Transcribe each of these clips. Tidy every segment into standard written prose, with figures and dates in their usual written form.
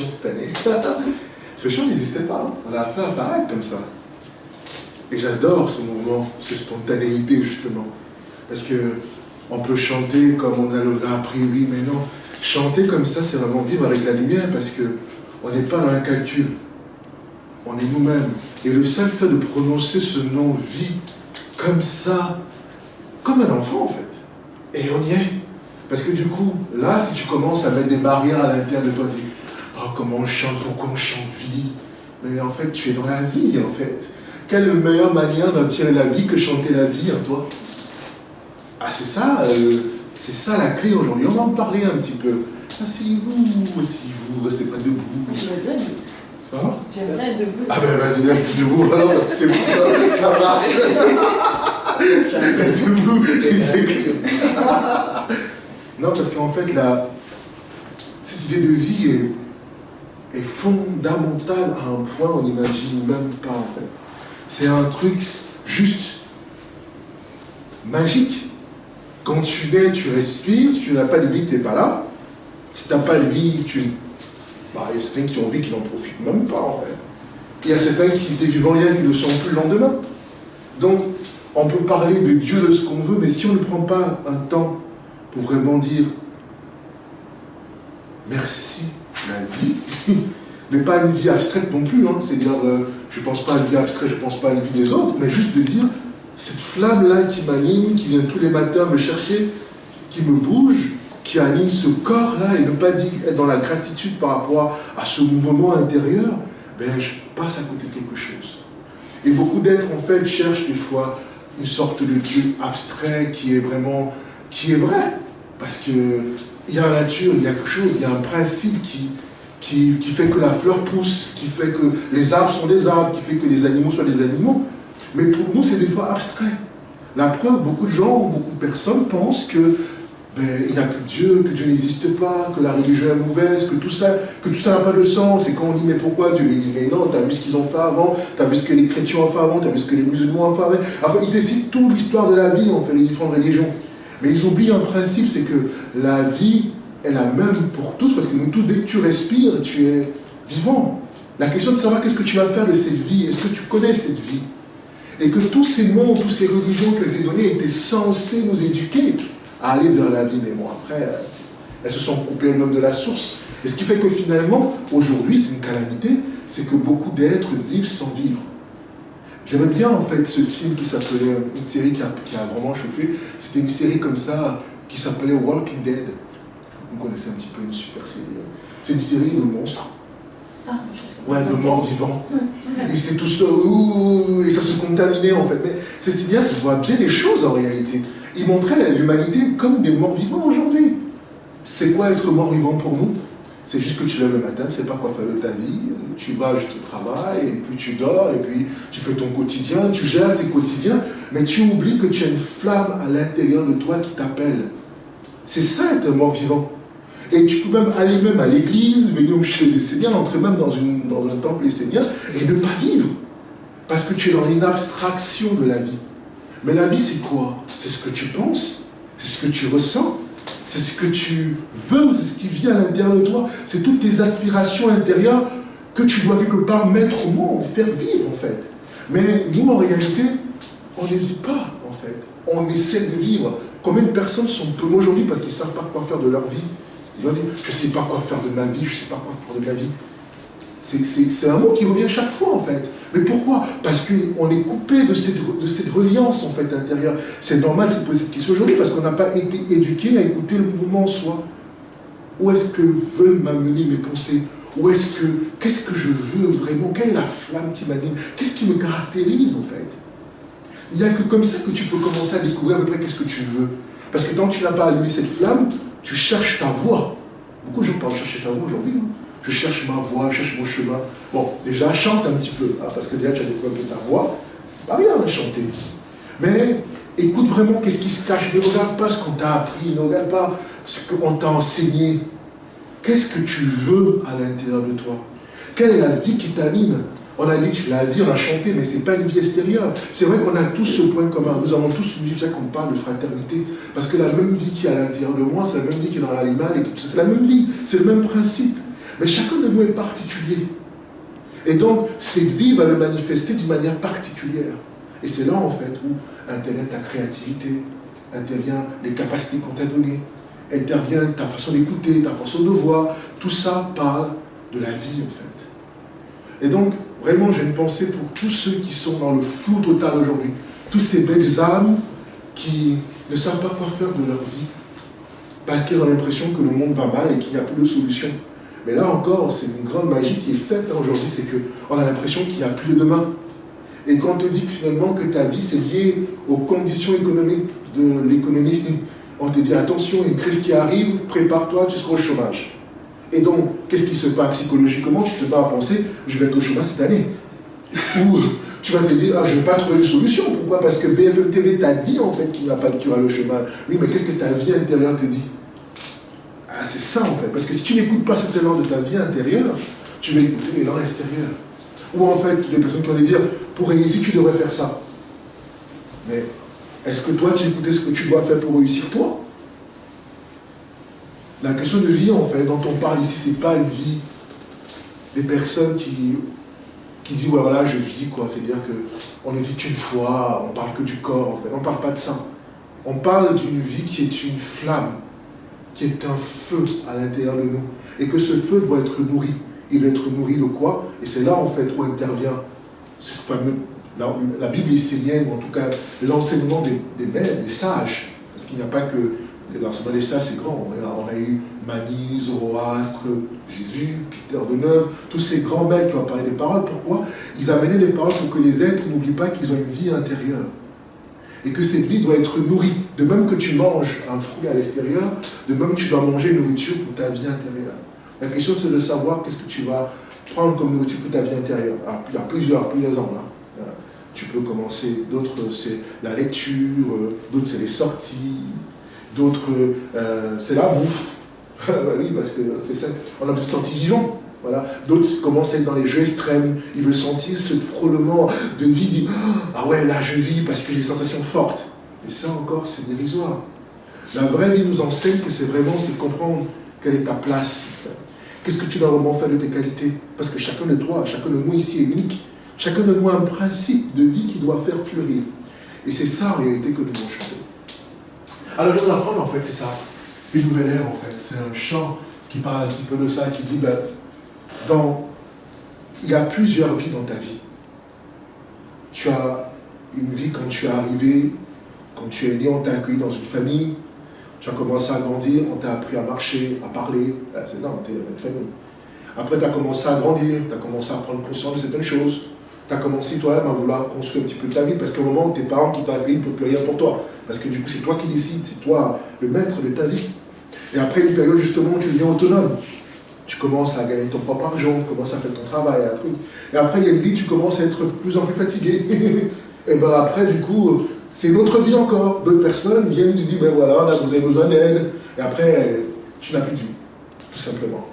chant cette année. Ce chant n'existait pas, hein. On l'a fait apparaître comme ça. Et j'adore ce mouvement, cette spontanéité justement. Parce que on peut chanter comme on a appris, oui, mais non. Chanter comme ça, c'est vraiment vivre avec la lumière parce que on n'est pas dans un calcul. On est nous-mêmes. Et le seul fait de prononcer ce nom vie comme ça, comme un enfant en fait. Et on y est. Parce que du coup, là, si tu commences à mettre des barrières à l'intérieur de toi, tu dis, oh, comment on chante, pourquoi on chante vie? Mais en fait, tu es dans la vie en fait. Quelle meilleure manière d'en tirer la vie que chanter la vie en toi? Ah, c'est ça la clé aujourd'hui. On va en parler un petit peu. Asseyez-vous, restez pas debout. J'aimerais bien debout. Hein? J'aimerais être debout. Ah ben vas-y, reste debout, alors, parce que t'es bon, ça marche. Reste debout. Non, parce qu'en fait, cette idée de vie est fondamentale à un point on n'imagine même pas en fait. C'est un truc juste magique. Quand tu nais, tu respires, si tu n'as pas de vie, tu n'es pas là. Si tu n'as pas de vie, il y a certains qui ont vie qui n'en profitent même pas en fait. Il y a certains qui étaient vivants hier qui ne le sont plus le lendemain. Donc, on peut parler de Dieu de ce qu'on veut, mais si on ne prend pas un temps pour vraiment dire merci la vie, mais pas une vie abstraite non plus, hein. C'est-à-dire, je ne pense pas à une vie abstraite, je ne pense pas à une vie des autres, mais juste de dire, cette flamme-là qui m'anime, qui vient tous les matins me chercher, qui me bouge, qui anime ce corps-là, et ne pas dire être dans la gratitude par rapport à ce mouvement intérieur, ben, je passe à côté de quelque chose. Et beaucoup d'êtres, en fait, cherchent des fois une sorte de Dieu abstrait qui est vrai. Parce qu'il y a la nature, il y a quelque chose, il y a un principe qui fait que la fleur pousse, qui fait que les arbres sont des arbres, qui fait que les animaux soient des animaux. Mais pour nous, c'est des fois abstrait. La preuve, beaucoup de gens, beaucoup de personnes pensent que il n'y a que Dieu n'existe pas, que la religion est mauvaise, que tout ça n'a pas de sens. Et quand on dit mais pourquoi Dieu, ils disent mais non, tu as vu ce qu'ils ont fait avant, tu as vu ce que les chrétiens ont fait avant, tu as vu ce que les musulmans ont fait avant. Enfin, ils te citent toute l'histoire de la vie, on fait les différentes religions. Mais ils oublient un principe, c'est que la vie est la même pour tous, parce que nous tous, dès que tu respires, tu es vivant. La question de savoir qu'est-ce que tu vas faire de cette vie, est-ce que tu connais cette vie? Et que tous ces mondes, toutes ces religions que je t'ai données étaient censées nous éduquer à aller vers la vie. Mais bon, après, elles se sont coupées elles-mêmes de la source. Et ce qui fait que finalement, aujourd'hui, c'est une calamité, c'est que beaucoup d'êtres vivent sans vivre. J'aimais bien en fait ce film qui s'appelait, une série qui a vraiment chauffé, c'était une série comme ça qui s'appelait Walking Dead. Vous connaissez un petit peu, une super série. C'est une série de monstres. Ah, ouais, de morts vivants. Ils étaient tous là, ouh, et ça se contaminait en fait. Mais c'est si bien, je vois bien les choses en réalité. Ils montraient l'humanité comme des morts vivants aujourd'hui. C'est quoi être mort vivant pour nous? C'est juste que tu lèves le matin, tu ne sais pas quoi faire de ta vie, tu vas juste au travail, et puis tu dors, et puis tu fais ton quotidien, tu gères tes quotidiens, mais tu oublies que tu as une flamme à l'intérieur de toi qui t'appelle. C'est ça être mort vivant. Et tu peux même aller même à l'église, venir chez les Esséniens, entrer même dans un temple essénien, et ne pas vivre. Parce que tu es dans une abstraction de la vie. Mais la vie, c'est quoi? C'est ce que tu penses, c'est ce que tu ressens, c'est ce que tu veux, c'est ce qui vient à l'intérieur de toi. C'est toutes tes aspirations intérieures que tu dois quelque part mettre au monde, faire vivre en fait. Mais nous, en réalité, on ne vit pas en fait. On essaie de vivre. Combien de personnes sont paumées aujourd'hui parce qu'ils ne savent pas quoi faire de leur vie? Ils vont dire, je ne sais pas quoi faire de ma vie, je ne sais pas quoi faire de ma vie. C'est un mot qui revient chaque fois en fait. Mais pourquoi? Parce qu'on est coupé de cette reliance en fait intérieure. C'est normal de se poser cette question aujourd'hui parce qu'on n'a pas été éduqué à écouter le mouvement en soi. Où est-ce que veulent m'amener mes pensées? Qu'est-ce que je veux vraiment? Quelle est la flamme qui m'anime? Qu'est-ce qui me caractérise en fait? Il n'y a que comme ça que tu peux commencer à découvrir à peu près qu'est-ce que tu veux. Parce que tant que tu n'as pas allumé cette flamme, tu cherches ta voie. Beaucoup de gens parlent de chercher ta voie aujourd'hui. Hein. Je cherche ma voie, je cherche mon chemin. Bon, déjà, chante un petit peu, hein, parce que déjà, tu as découvert un peu ta voix. C'est pas rien, hein, chanter. Mais écoute vraiment qu'est-ce qui se cache. Ne regarde pas ce qu'on t'a appris, ne regarde pas ce qu'on t'a enseigné. Qu'est-ce que tu veux à l'intérieur de toi? Quelle est la vie qui t'anime? On a dit que la vie, on a chanté, mais ce n'est pas une vie extérieure. C'est vrai qu'on a tous ce point commun. Nous avons tous une vie, c'est ça qu'on parle de fraternité. Parce que la même vie qui est à l'intérieur de moi, c'est la même vie qui est dans l'animal, et c'est la même vie, c'est le même principe. Mais chacun de nous est particulier. Et donc, cette vie va le manifester d'une manière particulière. Et c'est là, en fait, où intervient ta créativité, intervient les capacités qu'on t'a données, intervient ta façon d'écouter, ta façon de voir. Tout ça parle de la vie, en fait. Et donc, vraiment, j'ai une pensée pour tous ceux qui sont dans le flou total aujourd'hui. Tous ces belles âmes qui ne savent pas quoi faire de leur vie. Parce qu'ils ont l'impression que le monde va mal et qu'il n'y a plus de solution. Mais là encore, c'est une grande magie qui est faite aujourd'hui, c'est qu'on a l'impression qu'il n'y a plus de demain. Et quand on te dit que finalement que ta vie c'est lié aux conditions économiques de l'économie, on te dit attention, une crise qui arrive, prépare-toi, tu seras au chômage. Et donc, qu'est-ce qui se passe psychologiquement? Tu te vas à penser, je vais être au chômage cette année. Ou tu vas te dire, ah, je ne vais pas trouver de solution. Pourquoi? Parce que BFM TV t'a dit en fait qu'il n'y a pas de cure à le chômage. Oui, mais qu'est-ce que ta vie intérieure te dit? Ah, c'est ça en fait. Parce que si tu n'écoutes pas cet élan de ta vie intérieure, tu vas écouter l'élan extérieur. Ou en fait, des personnes qui vont te dire, pour réussir, tu devrais faire ça. Mais est-ce que toi, tu écoutais ce que tu dois faire pour réussir toi? La question de vie, en fait, dont on parle ici, c'est pas une vie des personnes qui disent, ouais, voilà, je vis, quoi. C'est-à-dire qu'on ne vit qu'une fois, on parle que du corps, en fait. On ne parle pas de ça. On parle d'une vie qui est une flamme, qui est un feu à l'intérieur de nous. Et que ce feu doit être nourri. Il doit être nourri de quoi? Et c'est là, en fait, où intervient ce fameux, la Bible essénienne, ou en tout cas l'enseignement des maîtres, des sages. Parce qu'il n'y a pas que l'enseignement des sages, c'est grand. On a eu Mani, Zoroastre, Jésus, Peter de Neuve, tous ces grands maîtres qui ont parlé des paroles. Pourquoi? Ils amenaient des paroles pour que les êtres n'oublient pas qu'ils ont une vie intérieure. Et que cette vie doit être nourrie. De même que tu manges un fruit à l'extérieur, de même que tu dois manger une nourriture pour ta vie intérieure. La question, c'est de savoir qu'est-ce que tu vas prendre comme nourriture pour ta vie intérieure. Alors, il y a plusieurs angles. Tu peux commencer, d'autres c'est la lecture, d'autres c'est les sorties, d'autres c'est la bouffe. Oui, parce que c'est ça, on a besoin de sentir vivant. Voilà. D'autres commencent à être dans les jeux extrêmes, ils veulent sentir ce frôlement de vie, ils disent ah ouais, là je vis parce que j'ai des sensations fortes. Et ça encore, c'est dérisoire. La vraie vie nous enseigne que c'est comprendre quelle est ta place. Qu'est-ce que tu dois vraiment faire de tes qualités? Parce que chacun de toi, chacun de nous ici est unique. Chacun de nous a un principe de vie qui doit faire fleurir. Et c'est ça en réalité que nous devons chanter. Alors je vais apprendre en fait, c'est ça. Une nouvelle ère en fait. C'est un chant qui parle un petit peu de ça, qui dit il y a plusieurs vies dans ta vie. Tu as une vie quand tu es arrivé, quand tu es né, on t'a accueilli dans une famille, tu as commencé à grandir, on t'a appris à marcher, à parler. C'est non, tu es dans une famille. Après, tu as commencé à grandir, tu as commencé à prendre conscience de certaines choses. Tu as commencé toi-même à vouloir construire un petit peu ta vie, parce qu'à un moment, tes parents qui t'ont accueilli ne peuvent plus rien pour toi. Parce que du coup, c'est toi qui décides, c'est toi le maître de ta vie. Et après une période justement où tu deviens autonome. Tu commences à gagner ton propre argent, tu commences à faire ton travail, un truc. Et après, il y a une vie, tu commences à être de plus en plus fatigué. Et bien après, du coup, c'est une autre vie encore. D'autres personnes viennent et te disent, ben voilà, là, vous avez besoin d'aide. Et après, tu n'as plus de vie, tout simplement.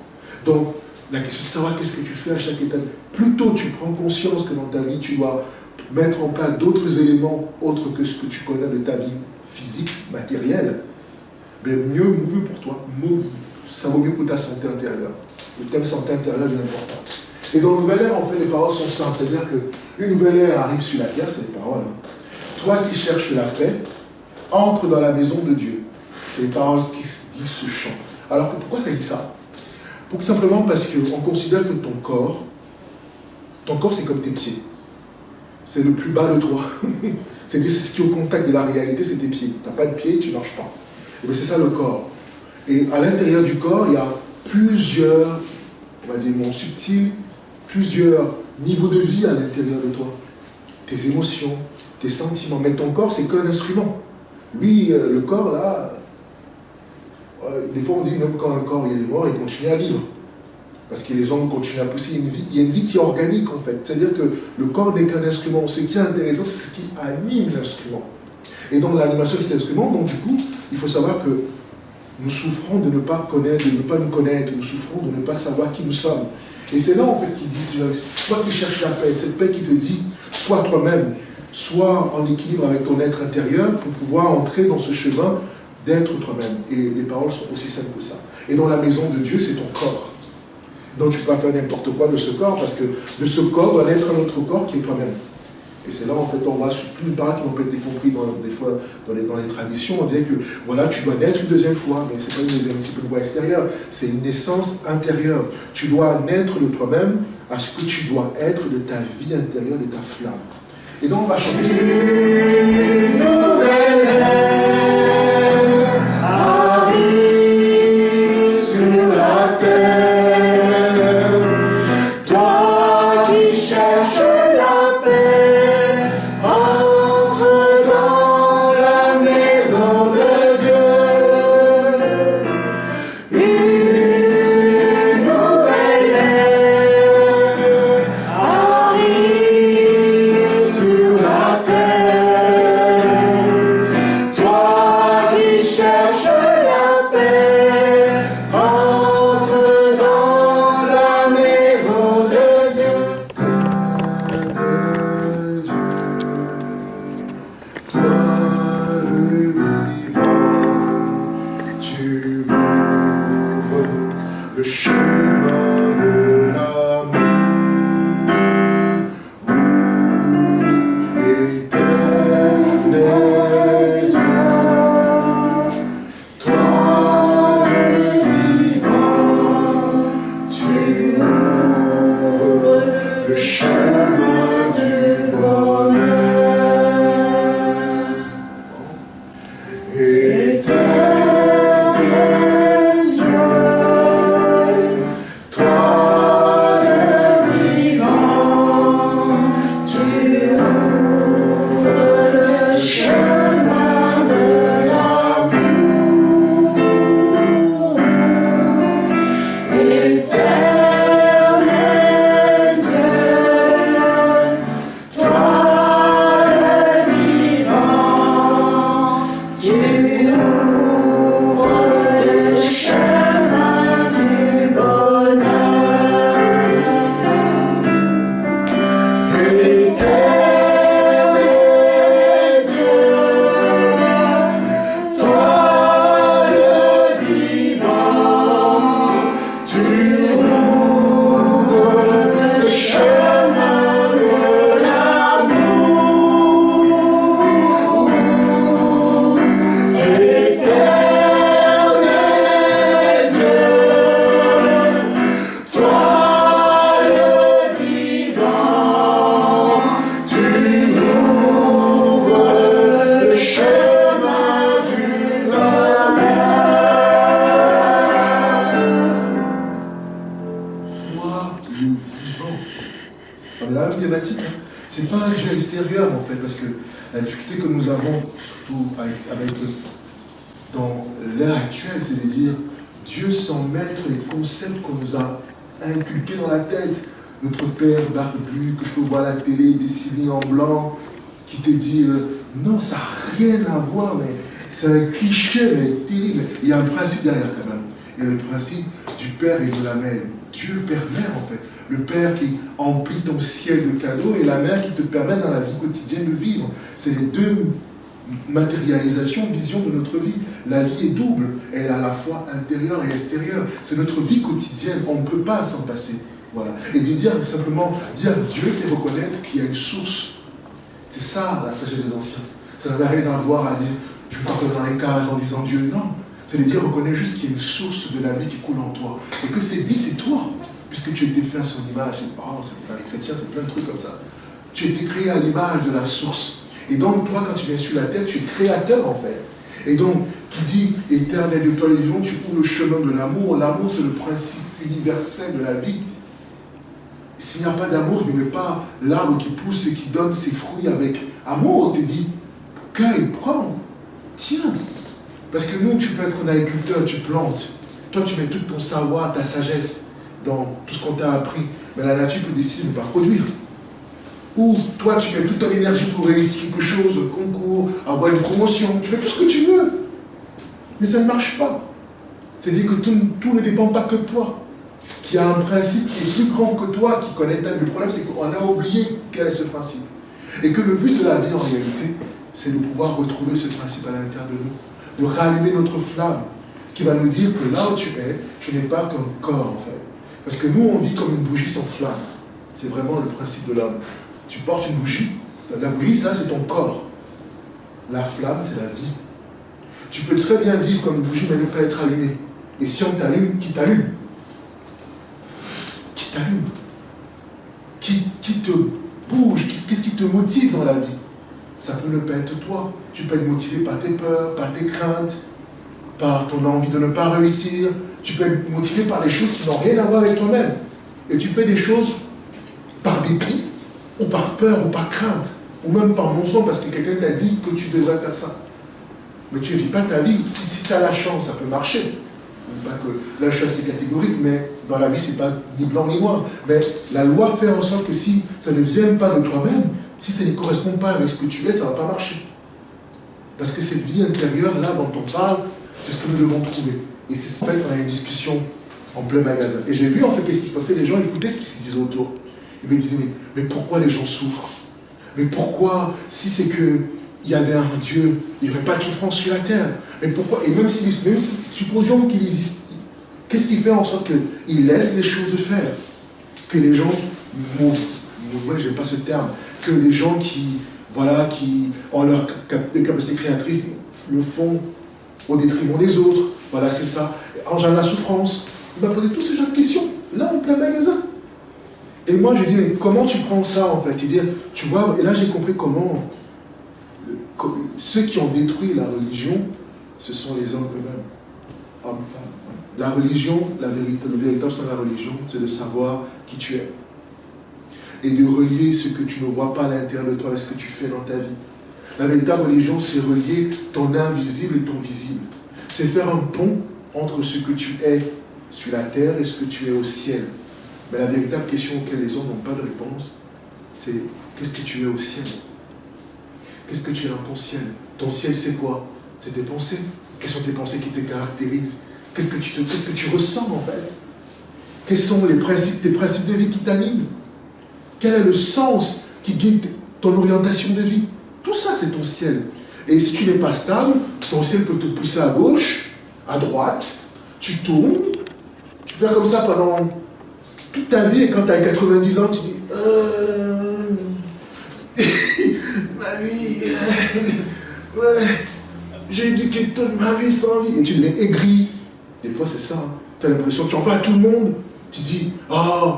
Donc, la question c'est de savoir qu'est-ce que tu fais à chaque étape. Plus tôt tu prends conscience que dans ta vie, tu dois mettre en place d'autres éléments autres que ce que tu connais de ta vie physique, matérielle, mais mieux pour toi. Ça vaut mieux pour ta santé intérieure. Le thème santé intérieure est important. Et dans une nouvelle ère, en fait, les paroles sont simples. C'est-à-dire qu'une nouvelle ère arrive sur la terre, c'est les paroles. Toi qui cherches la paix, entre dans la maison de Dieu. C'est les paroles qui disent ce chant. Alors pourquoi ça dit ça? Simplement parce qu'on considère que ton corps c'est comme tes pieds. C'est le plus bas de toi. C'est-à-dire c'est ce qui est au contact de la réalité, c'est tes pieds. Tu n'as pas de pieds, tu ne marches pas. Et c'est ça le corps. Et à l'intérieur du corps, il y a plusieurs, on va dire, mots subtils, plusieurs niveaux de vie à l'intérieur de toi. Tes émotions, tes sentiments. Mais ton corps, c'est qu'un instrument. Lui, le corps, là, des fois on dit même quand un corps il est mort, il continue à vivre. Parce que les hommes continuent à pousser. Il y a une vie qui est organique en fait. C'est-à-dire que le corps n'est qu'un instrument. Ce qui est intéressant, c'est ce qui anime l'instrument. Et dans l'animation de cet instrument, donc du coup, il faut savoir que nous souffrons de ne pas connaître, de ne pas nous connaître, nous souffrons de ne pas savoir qui nous sommes. Et c'est là en fait qu'il dit, toi qui cherches la paix, cette paix qui te dit, sois toi-même, sois en équilibre avec ton être intérieur pour pouvoir entrer dans ce chemin d'être toi-même. Et les paroles sont aussi simples que ça. Et dans la maison de Dieu, c'est ton corps. Donc tu ne peux pas faire n'importe quoi de ce corps, parce que de ce corps doit naître un autre corps qui est toi-même. Et c'est là, en fait, on voit une part qui n'ont pas été compris des fois dans les traditions. On disait que, voilà, tu dois naître une deuxième fois, mais ce n'est pas une deuxième type de voie extérieure, c'est une naissance intérieure. Tu dois naître de toi-même à ce que tu dois être de ta vie intérieure, de ta flamme. Et donc, on va chanter. Une nouvelle ère arrive sur la terre. Notre père barbu, que je peux voir à la télé, dessiné en blanc, qui te dit non, ça n'a rien à voir, mais c'est un cliché, mais terrible. Il y a un principe derrière quand même. Il y a le principe du père et de la mère. Dieu, le père-mère en fait. Le père qui emplit ton ciel de cadeaux et la mère qui te permet dans la vie quotidienne de vivre. C'est les deux matérialisations, visions de notre vie. La vie est double, elle est à la fois intérieure et extérieure. C'est notre vie quotidienne, on ne peut pas s'en passer. Voilà. Et de dire simplement, dire Dieu, c'est reconnaître qu'il y a une source. C'est ça la sagesse des anciens. Ça n'avait rien à voir à dire, je ne vais pas faire dans les cages en disant Dieu, non. C'est de dire, reconnais juste qu'il y a une source de la vie qui coule en toi. Et que cette vie, c'est toi. Puisque tu as été fait à son image. C'est les chrétiens, c'est plein de trucs comme ça. Tu as été créé à l'image de la source. Et donc, toi, quand tu viens sur la terre, tu es créateur, en fait. Et donc, qui dit, éternel Dieu, toi, les vivants, tu ouvres le chemin de l'amour. L'amour, c'est le principe universel de la vie. S'il n'y a pas d'amour, il n'y a pas l'arbre qui pousse et qui donne ses fruits avec amour. On te dit, cueille, prends, tiens. Parce que nous, tu peux être un agriculteur, tu plantes. Toi, tu mets tout ton savoir, ta sagesse dans tout ce qu'on t'a appris. Mais la nature peut décider de ne pas produire. Ou toi, tu mets toute ton énergie pour réussir quelque chose, un concours, avoir une promotion. Tu fais tout ce que tu veux. Mais ça ne marche pas. C'est-à-dire que tout ne dépend pas que de toi. Qu'il y a un principe qui est plus grand que toi, qui connaît ta vie. Le problème, c'est qu'on a oublié quel est ce principe. Et que le but de la vie, en réalité, c'est de pouvoir retrouver ce principe à l'intérieur de nous. De rallumer notre flamme, qui va nous dire que là où tu es, tu n'es pas qu'un corps, en fait. Parce que nous, on vit comme une bougie sans flamme. C'est vraiment le principe de l'homme. Tu portes une bougie, la bougie, là, c'est ton corps. La flamme, c'est la vie. Tu peux très bien vivre comme une bougie, mais ne pas être allumé. Et si on t'allume, qui t'allume? Qui t'allume? Qui te bouge? Qu'est-ce qui te motive dans la vie? Ça peut ne pas être toi. Tu peux être motivé par tes peurs, par tes craintes, par ton envie de ne pas réussir. Tu peux être motivé par des choses qui n'ont rien à voir avec toi-même. Et tu fais des choses par dépit, ou par peur, ou par crainte, ou même par mensonge, parce que quelqu'un t'a dit que tu devrais faire ça. Mais tu ne vis pas ta vie. Si tu as la chance, ça peut marcher. Pas que la chose c'est catégorique, mais dans la vie, c'est pas ni blanc ni noir. Mais la loi fait en sorte que si ça ne vient pas de toi-même, si ça ne correspond pas avec ce que tu es, ça ne va pas marcher. Parce que cette vie intérieure, là, dont on parle, c'est ce que nous devons trouver. Et c'est en fait, on a une discussion en plein magasin. Et j'ai vu, en fait, qu'est-ce qui se passait. Les gens écoutaient ce qui se disait autour. Ils me disaient, mais pourquoi les gens souffrent? Mais pourquoi, si c'est que il y avait un Dieu, il n'y aurait pas de souffrance sur la terre? Mais pourquoi? Et même si supposons qu'il existe, qu'est-ce qui fait en sorte qu'il laisse les choses faire? Que les gens, moi j'aime pas ce terme, que les gens qui ont leur capacité créatrice le font au détriment des autres. Voilà, c'est ça. Engendre la souffrance. Il m'a posé tous ces genres de questions, là en plein magasin. Et moi je dis, mais comment tu prends ça en fait? Il dit, tu vois, et là j'ai compris comment ceux qui ont détruit la religion, ce sont les hommes eux-mêmes, hommes, femmes. La religion, le véritable sens de la religion, c'est de savoir qui tu es. Et de relier ce que tu ne vois pas à l'intérieur de toi avec ce que tu fais dans ta vie. La véritable religion, c'est relier ton invisible et ton visible. C'est faire un pont entre ce que tu es sur la terre et ce que tu es au ciel. Mais la véritable question auquel les hommes n'ont pas de réponse, c'est qu'est-ce que tu es au ciel? Qu'est-ce que tu es dans ton ciel? Ton ciel, c'est quoi? C'est tes pensées. Quelles sont tes pensées qui te caractérisent? Qu'est-ce que tu ressens en fait? Quels sont tes principes de vie qui t'animent? Quel est le sens qui guide ton orientation de vie? Tout ça, c'est ton ciel. Et si tu n'es pas stable, ton ciel peut te pousser à gauche, à droite, tu tournes, tu fais comme ça pendant toute ta vie, et quand tu as 90 ans, tu dis ma vie, ouais, j'ai éduqué toute ma vie sans vie. Et tu deviens aigri. Des fois, c'est ça. Hein. Tu as l'impression que tu en vas à tout le monde. Tu dis, oh.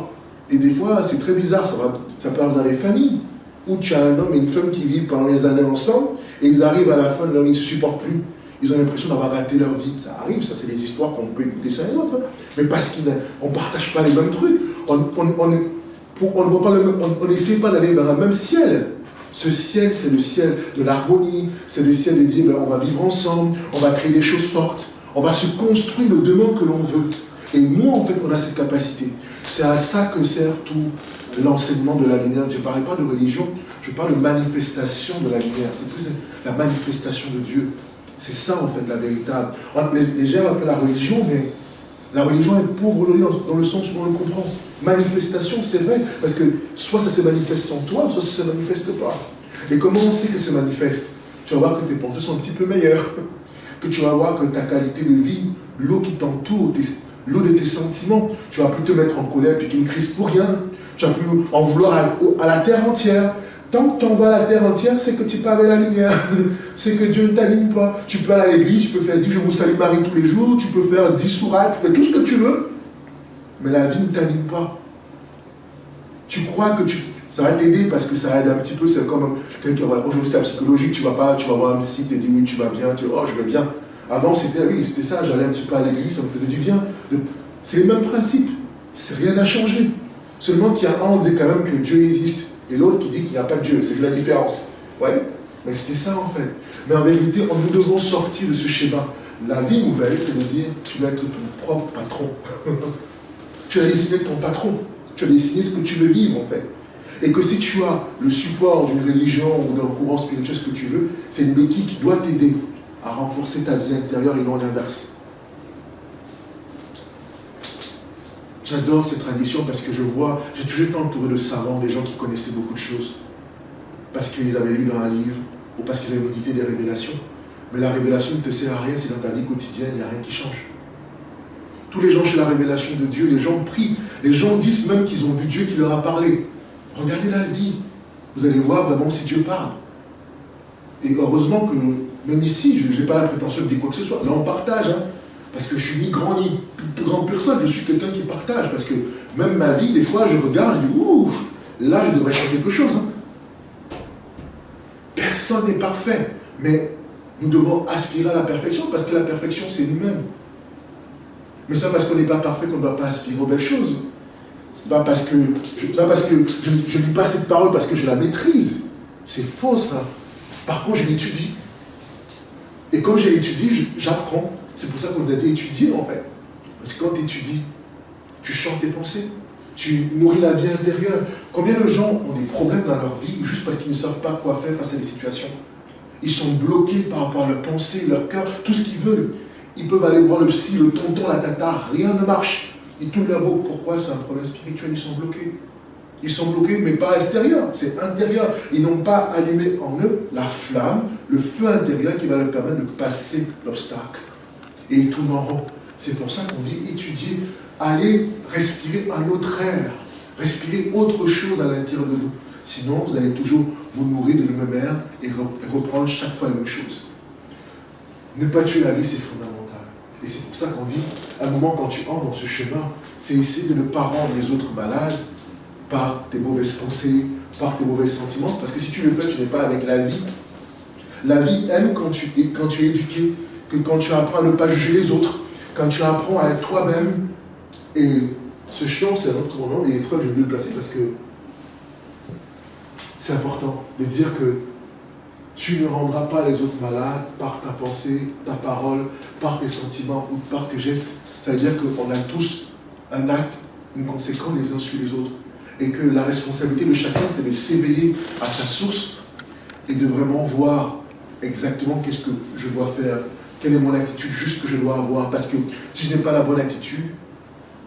Et des fois, c'est très bizarre. Ça peut arriver dans les familles où tu as un homme et une femme qui vivent pendant les années ensemble et ils arrivent à la fin de leur vie, ils ne se supportent plus. Ils ont l'impression d'avoir raté leur vie. Ça arrive, ça, c'est des histoires qu'on peut écouter ça et les autres. Hein. Mais parce qu'on ne partage pas les mêmes trucs. On ne voit pas le même, on n'essaie pas d'aller vers un même ciel. Ce ciel, c'est le ciel de l'harmonie, c'est le ciel de dire ben, on va vivre ensemble, on va créer des choses fortes, on va se construire le demain que l'on veut. Et nous, en fait, on a cette capacité. C'est à ça que sert tout l'enseignement de la lumière. Je ne parle pas de religion, je parle de manifestation de la lumière. C'est plus la manifestation de Dieu. C'est ça, en fait, la véritable. Les gens appellent la religion, mais la religion est pauvre aujourd'hui dans le sens où on le comprend. Manifestation, c'est vrai, parce que soit ça se manifeste en toi, soit ça ne se manifeste pas. Et comment on sait que ça se manifeste? Tu vas voir que tes pensées sont un petit peu meilleures, que tu vas voir que ta qualité de vie, l'eau qui t'entoure, l'eau de tes sentiments, tu vas plus te mettre en colère puis qu'il ne crise pour rien. Tu vas plus en vouloir à la terre entière. Tant que tu en vas à la terre entière, c'est que tu pars avec la lumière. C'est que Dieu ne t'anime pas. Tu peux aller à l'église, tu peux faire 10 je vous salue Marie tous les jours, tu peux faire 10 sourates, tu fais tout ce que tu veux. Mais la vie ne t'anime pas. Tu crois que ça va t'aider parce que ça aide un petit peu. C'est comme quelqu'un qui va aujourd'hui c'est la psychologie, tu vas voir un psy, tu te dis oui, tu vas bien, oh je vais bien. Avant c'était ça, j'allais un petit peu à l'église, ça me faisait du bien. C'est les mêmes principes. Rien n'a changé. Seulement qu'il y a un, on dit quand même que Dieu existe. Et l'autre qui dit qu'il n'y a pas de Dieu. C'est la différence. Ouais. Mais c'était ça en fait. Mais en vérité, nous devons sortir de ce schéma. La vie nouvelle, c'est de dire, tu vas être ton propre patron. Tu as décidé ton patron. Tu as décidé ce que tu veux vivre en fait. Et que si tu as le support d'une religion ou d'un courant spirituel, ce que tu veux, c'est une béquille qui doit t'aider à renforcer ta vie intérieure et non l'inverse. J'adore cette tradition parce que j'ai toujours été entouré de savants, des gens qui connaissaient beaucoup de choses. Parce qu'ils avaient lu dans un livre ou parce qu'ils avaient médité des révélations. Mais la révélation ne te sert à rien si dans ta vie quotidienne, il n'y a rien qui change. Tous les gens chez la révélation de Dieu, les gens prient. Les gens disent même qu'ils ont vu Dieu qui leur a parlé. Regardez la vie. Vous allez voir vraiment si Dieu parle. Et heureusement que, même ici, je n'ai pas la prétention de dire quoi que ce soit. Là, on partage. Hein, parce que je suis ni grand ni plus grande personne. Je suis quelqu'un qui partage. Parce que même ma vie, des fois, je regarde, je dis, ouh, là, je devrais changer quelque chose. Hein. Personne n'est parfait. Mais nous devons aspirer à la perfection parce que la perfection, c'est nous-mêmes. Mais c'est pas parce qu'on n'est pas parfait qu'on ne doit pas aspirer aux belles choses. C'est pas parce que je ne lis pas cette parole parce que je la maîtrise. C'est faux, ça. Par contre, je l'étudie. Et comme je l'étudie, j'apprends. C'est pour ça qu'on a été étudié, en fait. Parce que quand tu étudies, tu changes tes pensées. Tu nourris la vie intérieure. Combien de gens ont des problèmes dans leur vie juste parce qu'ils ne savent pas quoi faire face à des situations? Ils sont bloqués par rapport à leurs pensées, leur cœur, tout ce qu'ils veulent. Ils peuvent aller voir le psy, le tonton, la tata, rien ne marche. Ils tournent leur boucle. Pourquoi? C'est un problème spirituel, ils sont bloqués. Ils sont bloqués, mais pas extérieur, c'est intérieur. Ils n'ont pas allumé en eux la flamme, le feu intérieur qui va leur permettre de passer l'obstacle. Et ils tournent en rond. C'est pour ça qu'on dit étudier, aller respirer un autre air, respirer autre chose à l'intérieur de vous. Sinon, vous allez toujours vous nourrir de la même air et reprendre chaque fois la même chose. Ne pas tuer la vie, c'est fondamental. Et c'est pour ça qu'on dit, à un moment quand tu entres dans ce chemin, c'est essayer de ne pas rendre les autres malades par tes mauvaises pensées, par tes mauvais sentiments, parce que si tu le fais, tu n'es pas avec la vie. La vie aime quand tu es éduqué, que quand tu apprends à ne pas juger les autres, quand tu apprends à être toi-même. Et ce chant, c'est un autre nom, et l'épreuve, je vais le placer parce que c'est important de dire que tu ne rendras pas les autres malades par ta pensée, ta parole, par tes sentiments ou par tes gestes. Ça veut dire qu'on a tous un acte, une conséquence les uns sur les autres. Et que la responsabilité de chacun, c'est de s'éveiller à sa source et de vraiment voir exactement qu'est-ce que je dois faire, quelle est mon attitude juste que je dois avoir. Parce que si je n'ai pas la bonne attitude,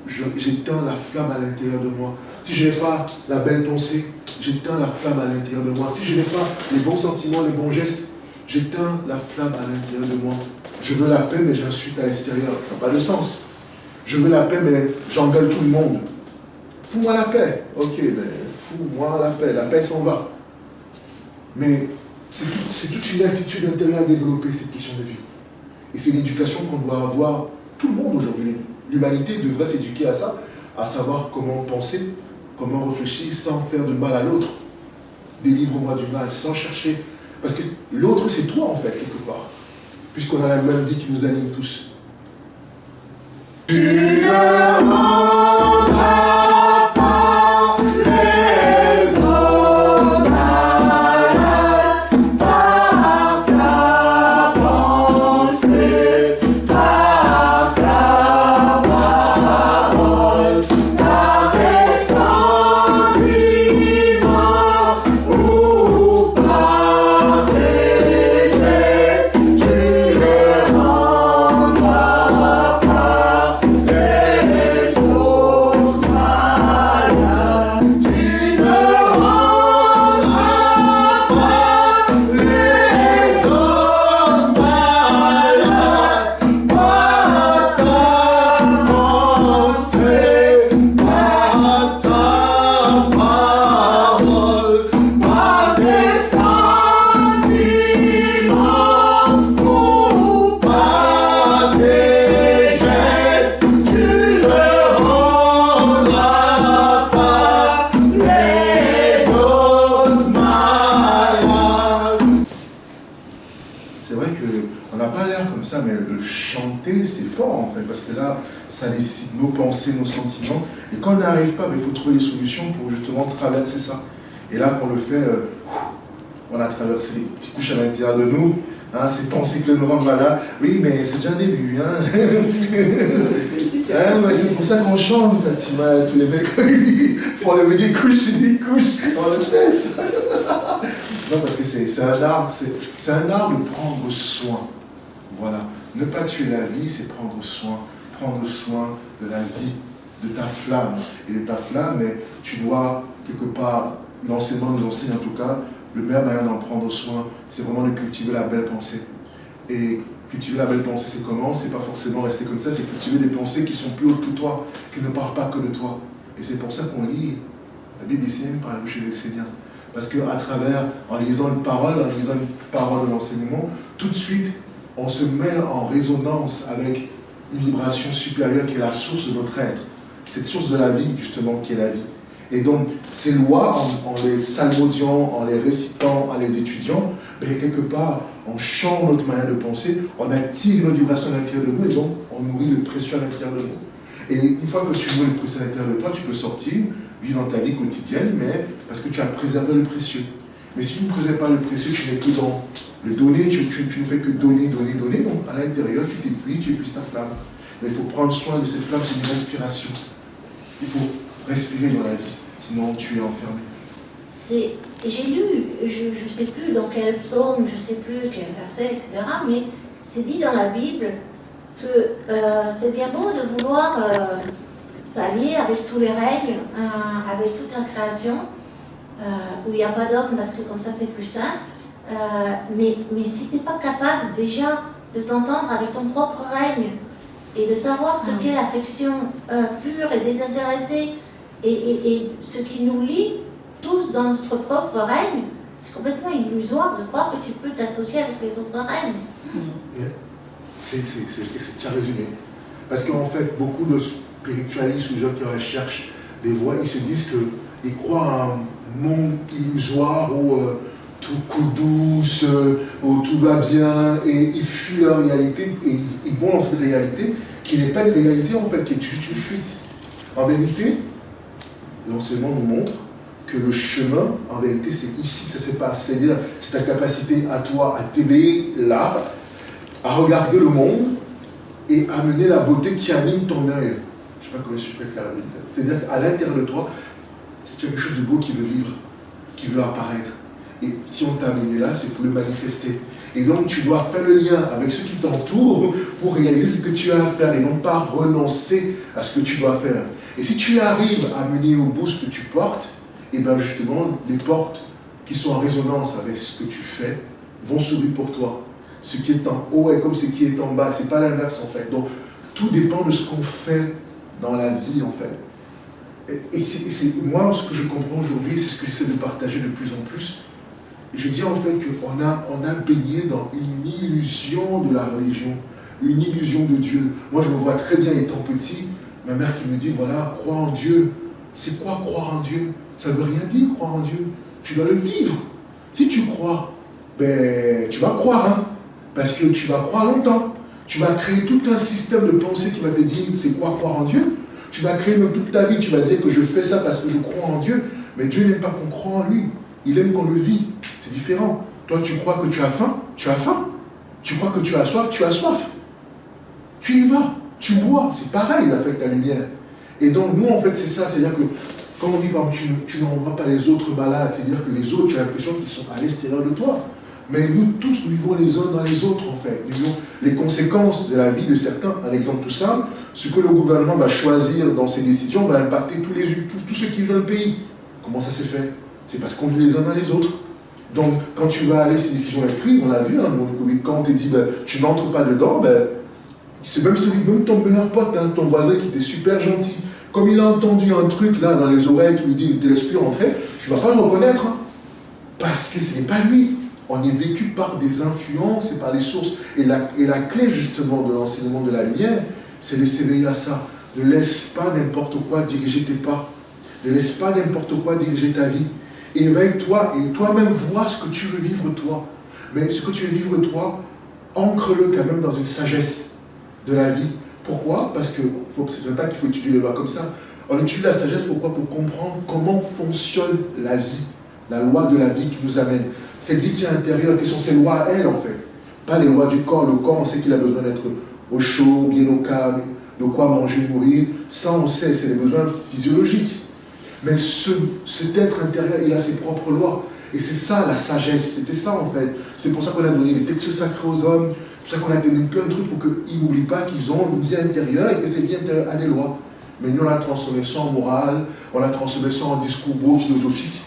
j'éteins la flamme à l'intérieur de moi. Si je n'ai pas la belle pensée, j'éteins la flamme à l'intérieur de moi. Si je n'ai pas les bons sentiments, les bons gestes, j'éteins la flamme à l'intérieur de moi. Je veux la paix, mais j'insulte à l'extérieur. Ça n'a pas de sens. Je veux la paix, mais j'engueule tout le monde. Fous-moi la paix. Ok, mais fous-moi la paix. La paix s'en va. Mais c'est toute une attitude intérieure à développer, cette question de vie. Et c'est l'éducation qu'on doit avoir, tout le monde aujourd'hui. L'humanité devrait s'éduquer à ça, à savoir comment penser, comment réfléchir sans faire de mal à l'autre. Délivre-moi du mal, sans chercher. Parce que l'autre, c'est toi, en fait, quelque part. Puisqu'on a la même vie qui nous anime tous. Tu ne rendras pas les hommes malades par ta pensée, par ta parole, par tes sentiments ou par tes gestes. Tu ne rendras pas les autres malades. Tu ne rendras pas les autres malades par ta pensée, par ta parole, par tes sentiments ou par tes gestes. Tu ne rendras pas les autres malades. C'est vrai qu'on n'a pas l'air comme ça, mais le chanter, c'est fort en fait, parce que là, ça nécessite nos pensées, nos sentiments. Et quand on n'arrive pas, il faut trouver des solutions pour justement traverser ça. Et là, qu'on le fait, on a traversé les petites couches à l'intérieur de nous, hein, ces pensées que nous rendent malades. Oui, mais c'est déjà un début. Hein. Hein, mais c'est pour ça qu'on chante, Fatima, tous les mecs, ils font lever des couches et des couches, on le cesse. Non, parce que c'est un art, c'est un art de prendre soin. Voilà. Ne pas tuer la vie, c'est prendre soin de la vie, de ta flamme. Et de ta flamme, mais tu dois, quelque part, l'enseignement nous enseigne en tout cas, le meilleur moyen d'en prendre soin, c'est vraiment de cultiver la belle pensée. Et Cultiver la belle pensée, c'est comment? C'est pas forcément rester comme ça, c'est cultiver des pensées qui sont plus hautes que toi, qui ne parlent pas que de toi. Et c'est pour ça qu'on lit la Bible des Seigneurs par la bouche des Seigneurs. Parce qu'à travers, en lisant une parole de l'enseignement, tout de suite, on se met en résonance avec une vibration supérieure qui est la source de notre être. Cette source de la vie, justement, qui est la vie. Et donc, ces lois, en les psalmodiant, en les récitant, en les étudiant, ben, quelque part, on change notre manière de penser, on attire notre vibration à l'intérieur de nous, et donc, on nourrit le précieux à l'intérieur de nous. Et une fois que tu nourris le précieux à l'intérieur de toi, tu peux sortir, vivre dans ta vie quotidienne, mais parce que tu as préservé le précieux. Mais si tu ne préserves pas le précieux, tu n'es que dans le donner, tu ne fais que donner, donner, donner, donc à l'intérieur, tu épuises ta flamme. Mais il faut prendre soin de cette flamme, c'est une respiration. Il faut respirer dans la vie, sinon tu es enfermé. J'ai lu, je ne sais plus dans quel psaume, je ne sais plus quel verset, etc., mais c'est dit dans la Bible que c'est bien beau de vouloir s'allier avec tous les règles, avec toute la création, où il n'y a pas d'homme, parce que comme ça c'est plus simple, mais si tu n'es pas capable déjà de t'entendre avec ton propre règne, et de savoir ce qu'est l'affection pure et désintéressée, et ce qui nous lie tous dans notre propre règne, c'est complètement illusoire de croire que tu peux t'associer avec les autres règnes. Tu as résumé. Parce qu'en fait, beaucoup de spiritualistes ou de gens qui recherchent des voies, ils se disent qu'ils croient à un monde illusoire où tout coule douce, où tout va bien, et ils fuient leur réalité, et ils vont dans cette réalité qui n'est pas une réalité en fait, qui est juste une fuite. En vérité, l'enseignement nous montre que le chemin, en vérité, c'est ici que ça se passe. C'est-à-dire, c'est ta capacité à toi à t'éveiller là, à regarder le monde et à amener la beauté qui anime ton œil. Je ne sais pas comment je suis préféré à dire ça. C'est-à-dire qu'à l'intérieur de toi, tu as quelque chose de beau qui veut vivre, qui veut apparaître. Et si on t'a amené là, c'est pour le manifester. Et donc, tu dois faire le lien avec ceux qui t'entourent pour réaliser ce que tu as à faire et non pas renoncer à ce que tu dois faire. Et si tu arrives à mener au bout ce que tu portes, et bien justement, les portes qui sont en résonance avec ce que tu fais vont s'ouvrir pour toi. Ce qui est en haut est comme ce qui est en bas. Ce n'est pas l'inverse en fait. Donc, tout dépend de ce qu'on fait dans la vie en fait. Et moi, ce que je comprends aujourd'hui, c'est ce que j'essaie de partager de plus en plus. Je dis en fait qu'on a baigné dans une illusion de la religion, une illusion de Dieu. Moi, je me vois très bien étant petit, ma mère qui me dit, voilà, crois en Dieu. C'est quoi croire en Dieu? Ça ne veut rien dire, croire en Dieu. Tu dois le vivre. Si tu crois, ben, tu vas croire, hein, parce que tu vas croire longtemps. Tu vas créer tout un système de pensée qui va te dire, c'est quoi croire en Dieu? Tu vas créer même toute ta vie, tu vas dire que je fais ça parce que je crois en Dieu. Mais Dieu n'aime pas qu'on croie en lui. Il aime qu'on le vit. C'est différent. Toi, tu crois que tu as faim, tu as faim. Tu crois que tu as soif, tu as soif. Tu y vas, tu bois. C'est pareil avec ta lumière. Et donc, nous, en fait, c'est ça. C'est-à-dire que, quand on dit, tu ne rendras pas les autres malades, c'est-à-dire que les autres, tu as l'impression qu'ils sont à l'extérieur de toi. Mais nous tous, nous vivons les uns dans les autres, en fait. Nous vivons les conséquences de la vie de certains. Un exemple tout simple, ce que le gouvernement va choisir dans ses décisions va impacter tous ceux qui vivent dans le pays. Comment ça s'est fait? C'est parce qu'on vit les uns dans les autres. Donc, quand tu vas aller, ces décisions être prises, on l'a vu, hein, quand on te dit, ben, tu n'entres pas dedans, ben, c'est même ton meilleur pote, hein, ton voisin qui était super gentil. Comme il a entendu un truc là dans les oreilles qui lui dit, ne te laisse plus rentrer, tu ne vas pas le reconnaître. Hein, parce que ce n'est pas lui. On est vécu par des influences et par des sources. Et la clé justement de l'enseignement de la lumière, c'est de s'éveiller à ça. Ne laisse pas n'importe quoi diriger tes pas. Ne laisse pas n'importe quoi diriger ta vie. Éveille-toi et toi-même vois ce que tu veux vivre toi. Mais ce que tu veux vivre toi, ancre-le quand même dans une sagesse de la vie. Pourquoi? Parce que ce n'est pas qu'il faut étudier les lois comme ça. On étudie la sagesse, pourquoi? Pour comprendre comment fonctionne la vie, la loi de la vie qui nous amène. Cette vie qui est intérieure, qui sont ses lois à elle en fait. Pas les lois du corps. Le corps, on sait qu'il a besoin d'être au chaud, bien au calme, de quoi manger, nourrir. Ça, on sait, c'est les besoins physiologiques. Mais cet être intérieur, il a ses propres lois. Et c'est ça la sagesse, c'était ça en fait. C'est pour ça qu'on a donné les textes sacrés aux hommes, c'est pour ça qu'on a donné plein de trucs pour qu'ils n'oublient pas qu'ils ont une vie intérieure et que cette vie intérieure a des lois. Mais nous, on a transformé ça en morale, on a transformé ça en discours beau, philosophique.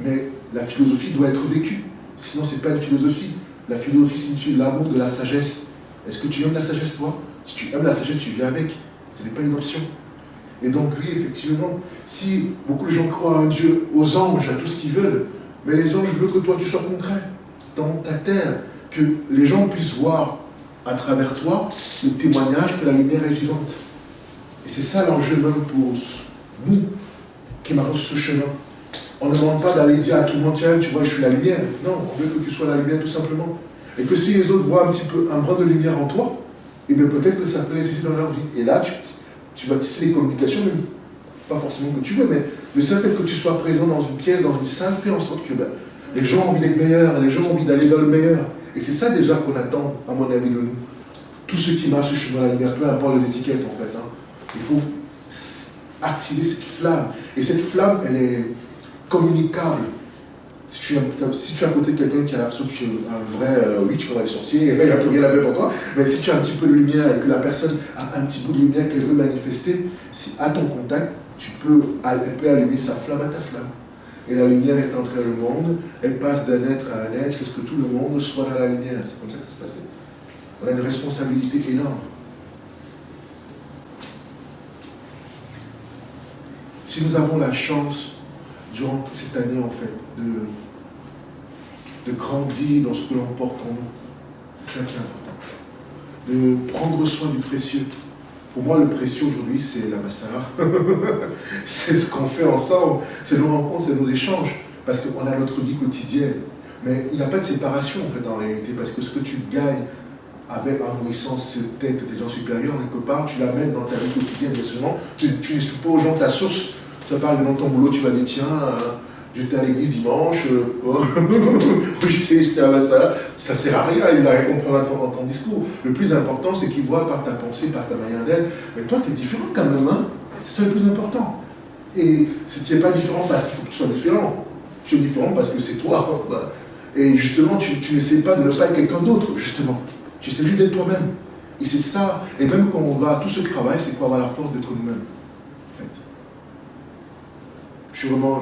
Mais la philosophie doit être vécue. Sinon, ce n'est pas une philosophie. La philosophie signifie l'amour de la sagesse. Est-ce que tu aimes la sagesse, toi? Si tu aimes la sagesse, tu vis avec. Ce n'est pas une option. Et donc, oui, effectivement, si beaucoup de gens croient à un Dieu, aux anges, à tout ce qu'ils veulent, mais les anges veulent que toi, tu sois concret dans ta terre, que les gens puissent voir à travers toi le témoignage que la lumière est vivante. Et c'est ça l'enjeu même pour nous qui marchons sur ce chemin. On ne demande pas d'aller dire à tout le monde, tiens, tu vois, je suis la lumière. Non, on veut que tu sois la lumière tout simplement. Et que si les autres voient un petit peu un brin de lumière en toi, et bien peut-être que ça peut résister dans leur vie. Et là, tu vas tisser des communications, même pas forcément que tu veux, mais le seul fait que tu sois présent dans une pièce, dans une salle, fait en sorte que les gens ont envie d'être meilleurs, les gens ont envie d'aller dans le meilleur. Et c'est ça déjà qu'on attend, à mon avis, de nous. Tous ceux qui marchent sur la lumière, peu importe les étiquettes en fait. Hein. Il faut activer cette flamme. Et cette flamme, elle est communicable. Si tu es à côté de quelqu'un qui a l'impression que tu es un vrai witch comme les sorciers, il n'y a plus rien à faire pour toi. Mais si tu as un petit peu de lumière et que la personne a un petit peu de lumière qu'elle veut manifester, si à ton contact, elle peut allumer sa flamme à ta flamme. Et la lumière est entrée dans le monde, elle passe d'un être à un être, jusqu'à ce que tout le monde soit dans la lumière. C'est comme ça que ça se passe. On a une responsabilité énorme. Si nous avons la chance, durant toute cette année, en fait, de grandir dans ce que l'on porte en nous, c'est ça qui est important. De prendre soin du précieux. Pour moi, le précieux aujourd'hui, c'est la Massara. C'est ce qu'on fait ensemble, c'est nos rencontres, c'est nos échanges, parce qu'on a notre vie quotidienne. Mais il n'y a pas de séparation, en fait, en réalité, parce que ce que tu gagnes avec en nourrissant cette tête de tes gens supérieurs, quelque part, tu l'amènes dans ta vie quotidienne. Mais seulement, tu n'expliques pas aux gens ta source. Tu vas parler dans ton boulot, tu vas dire, tiens, j'étais à l'église dimanche, j'étais à la salle. Ça ne sert à rien, il n'a rien compris dans ton discours. Le plus important, c'est qu'il voit par ta pensée, par ta manière d'être. Mais toi, tu es différent quand même, hein. C'est ça le plus important. Et si tu n'es pas différent parce qu'il faut que tu sois différent, tu es différent parce que c'est toi. Et justement, tu n'essaies pas de ne pas être quelqu'un d'autre, justement. Tu essaies juste d'être toi-même. Et c'est ça. Et même quand on va à tout ce travail, c'est pour avoir la force d'être nous-mêmes. En fait. Je suis vraiment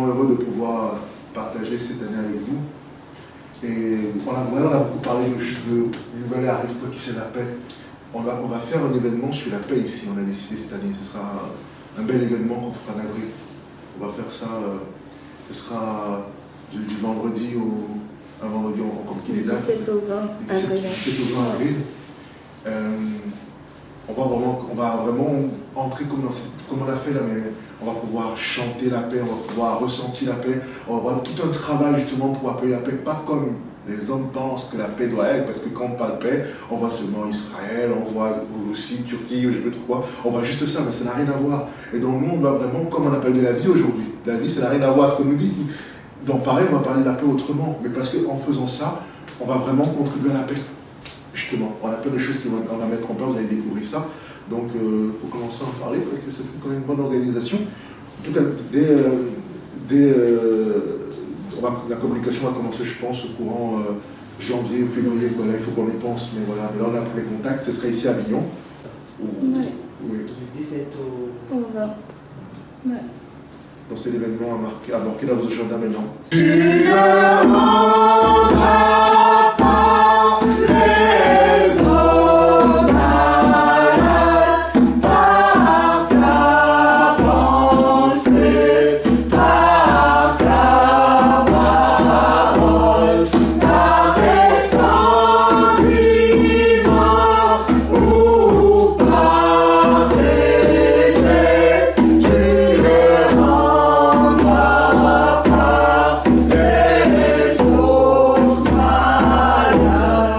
heureux de pouvoir partager cette année avec vous. Et on a beaucoup parlé de nouvelle ère qui c'est la paix. On va faire un événement sur la paix ici, on a décidé cette année. Ce sera un bel événement qu'on fera en avril. On va faire ça, ce sera du vendredi un vendredi, comme qui est les dates 17 au 20 avril. 17 au 20 avril. On va vraiment entrer comme on a fait là, mais on va pouvoir chanter la paix, on va pouvoir ressentir la paix, on va avoir tout un travail justement pour appeler la paix, pas comme les hommes pensent que la paix doit être, parce que quand on parle paix, on voit seulement Israël, on voit aussi Turquie, je ne sais pas trop quoi, on voit juste ça, mais ça n'a rien à voir. Et donc nous, on va vraiment, comme on appelle de la vie aujourd'hui, la vie, ça n'a rien à voir à ce qu'on nous dit. Donc pareil, on va parler de la paix autrement, mais parce qu'en faisant ça, on va vraiment contribuer à la paix. Justement, on a plein de choses qu'on va mettre en place, vous allez découvrir ça. Donc il faut commencer à en parler parce que c'est quand même une bonne organisation. En tout cas, la communication va commencer, je pense, au courant janvier ou février. Voilà, il faut qu'on y pense, mais voilà. Mais là, on a pris les contacts, ce serait ici à Avignon. Ouais. Oui. Du 17 au 20. Ouais. Donc c'est l'événement à marquer dans vos agendas maintenant.